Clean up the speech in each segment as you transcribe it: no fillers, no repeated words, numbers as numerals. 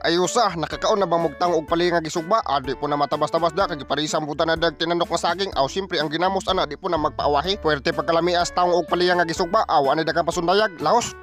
Ayusa, nakakaon na bang mugtang og pali nga gisugba? Di po na matabas-tabas da kay parisang buta na dag tinanok nga saging. Siyempre ang ginamos ana di po na magpaawahi. Puwerte pagkalamias taong og pali nga gisugba. Ani dagang pasundayag, lahos.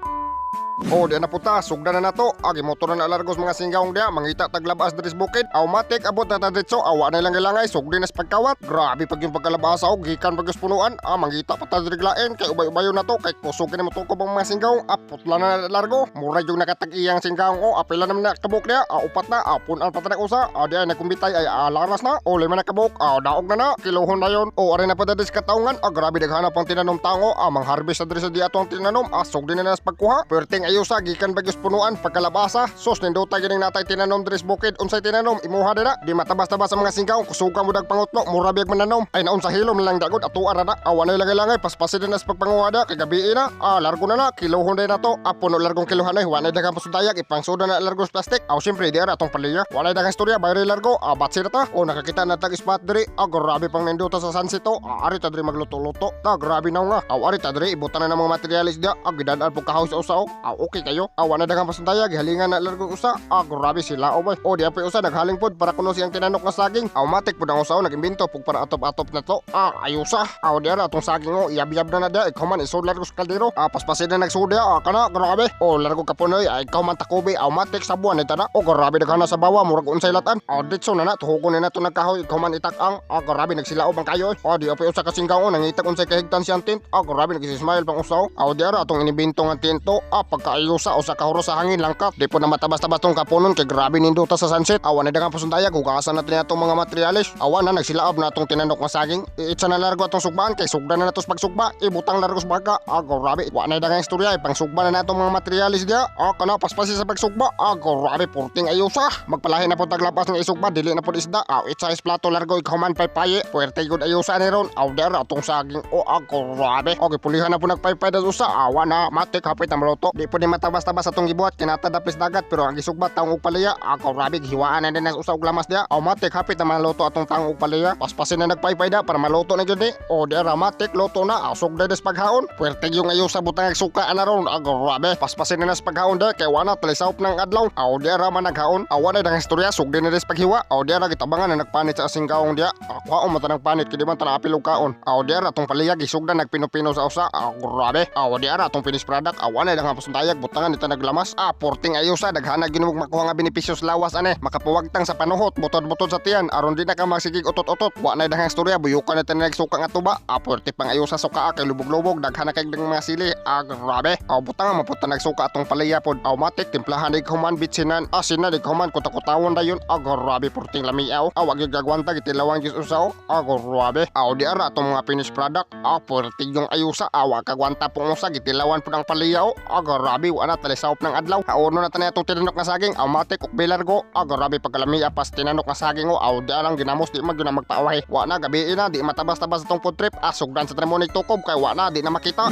Di na puta, sugda na nato. Motor na alargos mga singgawong dia, mangita taglabas dris bukid. Matik abot na tadritso, na lang ilangay, sugdi na sa pagkawat. Grabe pag yung pagkalabasa og gikan pag punuan. Mangita pa tadriglaen, kay ubay-ubayo na to, kay kusugin na mo tukob ang mga singgawong. Putla na largo, mura yung nakatag-iyang singgawong. Apila naman na kabuk niya, upat na, punan pa tanak usa. Di ay nakumbitay ay laras na, lima na kabuk, daog na na, kilohon na yon. Ari na pa dadis kataungan, grabe daghanap ang tinanom tango. Mang-harvest na dris sa di ato ang tinanom, sugdi na na sa pagkuha. Perting ayusa gikan bagyos punuan pagkalabasa sos nindota gining natay tinanom dres bukid unsay tinanom imuha dira di matabas-tabas sa mga singgaw kusuga mo dag pangutno mura biag mananom ay naun sa hilom lang dagod ato ara na awan ay langay paspasin na sa pagpanguha kay gabi na largo na kilohon day na to puno largong kilohan ay wanay dagang pasudayag ipangsuda na largos plastic syempre di ara atong paliya wanay dagang istorya bayre largo batsi na ta nakakita na tag spot diri grabe pang nindota sa sunset to ari ta diri magluto-luto grabe na nga ari ta diri ibutan na ng mga materialis dia gidan-an pug kahoy sa usaw okay kayo na dagang pasundaya gihalingan na largo usa grabe sila boy di apay usa naghaling pod para kuno siyang tinanok nga saging matik pud ang usaw nagimbento pug para atop-atop na to ayusa di ara atong saging iyab-yab na dia ikaw man isod largo sa kaldero paspasin na nagsuda kana grabe largo kapunoy ikaw man takubi matik sa buwan ita na grabe daghana sa bawa murag unsay latan ditso na tuhugon na to nagkahoy ikaw man itak-ang grabe nagsilaob ang kayo di apay usa kasinggaw nangitag unsay kahigtan siyang tint grabe nagsismile pang usaw di ara atong inibento nga tinto pagkaayusa o sa kahuro sa hangin langkat di po na matabas-tabas tong kapunon kay grabe nindota sa sunset na dagang pasundayag hugasan natin atong mga materialis na nagsilaob na atong tinanok nga saging itsa na largo atong sugbaan kay sugda na natos pagsugba ibutang largos baga grabe na dagang istorya pang sugba na natong mga materialis dia kana paspasi sa pagsugba grabe purting ayusa magpalahi na po taglapas ng isugba dili na po isda itsa is plato largo ikaw man paypaye puwerte gud ayusa ni ron dera atong saging grabe pulihan na po nagpaypay da usa na matik hapit ang maluto di po ni matabas-tabas atong gibuhat kinatadapis dagat pero ang gisugbat taong og palaya grabe hiwaan na din ang usa og lamas dia matik hapit na maluto atong taong og palaya paspasin na nagpaypay da para maluto na gyud ni dera matik luto na sugda des paghaon puwerte yung ayo sa butang suka na ron grabe paspasin na nas paghaon da kay wala talisawp ng adlaw dera man naghaon wala dang istorya sugdi na des paghiwa dera gitabangan na nagpanit sa asinggaong dia kuhaon mo tanang panit kidi man tanang apil og kaon dera atong palaya gisugda nagpino-pino sa usa grabe dera atong finished product wala dang pasundayag butangan ita naglamas porting ayusa daghana ginumog makuha nga benepisyo sa lawas makapuwagtang sa panuhot butod-butod sa tiyan aron di na ka magsigig utot-utot wa na daghang istorya buyukan na nagsuka nga tuba puwerte pang ayusa suka kay lubog-lubog daghana kay mga sili grabe butang maputa nagsuka atong palaya pod matik timplahan dig human bitsinan asina dig human kutakutawon dayon grabe porting lamiaw wag gyud gagwanta gitilawang gyud usaw grabe di ara atong mga finished product puwerte yung ayusa wa kagwanta pong usa gitilawan pod ang palaya grabe wa na talisawp ng adlaw uno na tanay atong tinanok nga saging matik uk belargo grabe pagkalami pas tinanok nga saging di alang ginamos di mag magpaawahi wa na gabi na di matabas-tabas atong food trip sugdan sa tremonik tukob kay wa na di na makita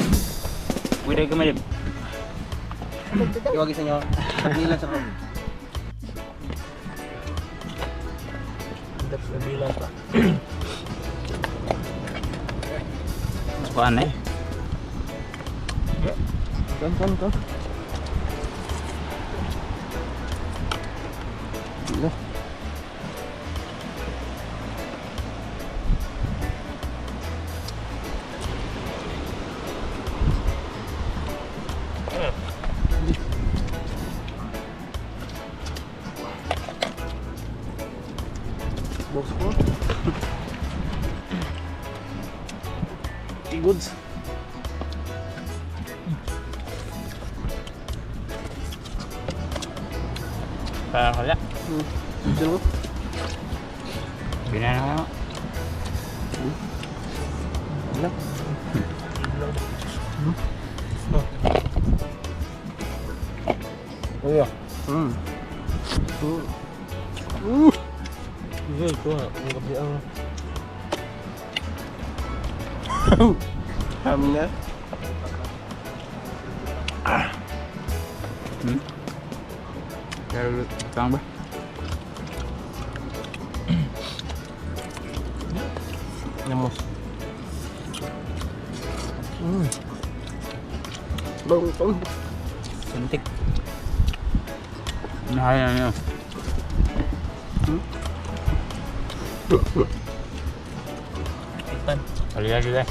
Pwede ka malib. Iwagi sa inyo. Pagbilan sa kong. Pagbilan pa. Mas kuhaan eh. Kan. Bila. Box ko. Goods. Kaya. Dito. Binana ka. Wala. Oh ya. Iya itu anggap dia. Hamnya. Kalau tambah. Nyamos. Bang. Cantik. Nahaya niya. Itan. Kaliya sila.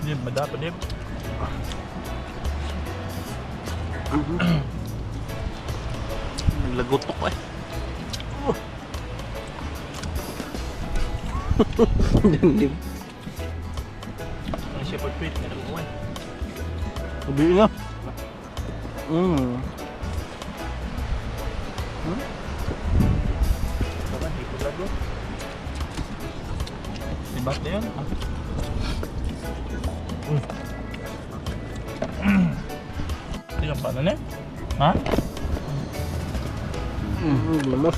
Dib, madapa dib. Naglagutok eh. Hindi. Ano siya pag-treat na nakukuhan. Sabi nga. Baka, di ko lago. Sibat na yun. Tingnan pa na na. Ha? Lamos.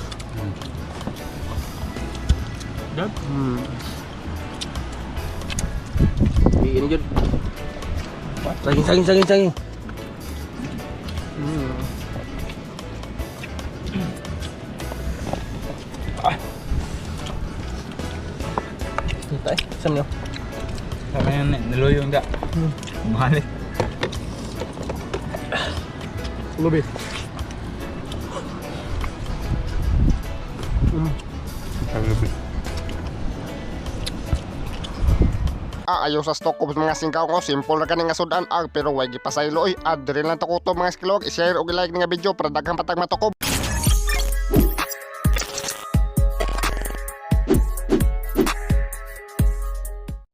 Dad? Iin dyan. Saging. Dito eh. Saan nyo? Sama yan, niluyo nga. Mahalik. Lubi. Kagabi. Ayaw sa stock of mga singkaw ko, simple na kaning nga sudan pero way gipasaylo oy. Add rin lang to ko to mga skilog, i-share og i-like nga video para daghang patag matukob.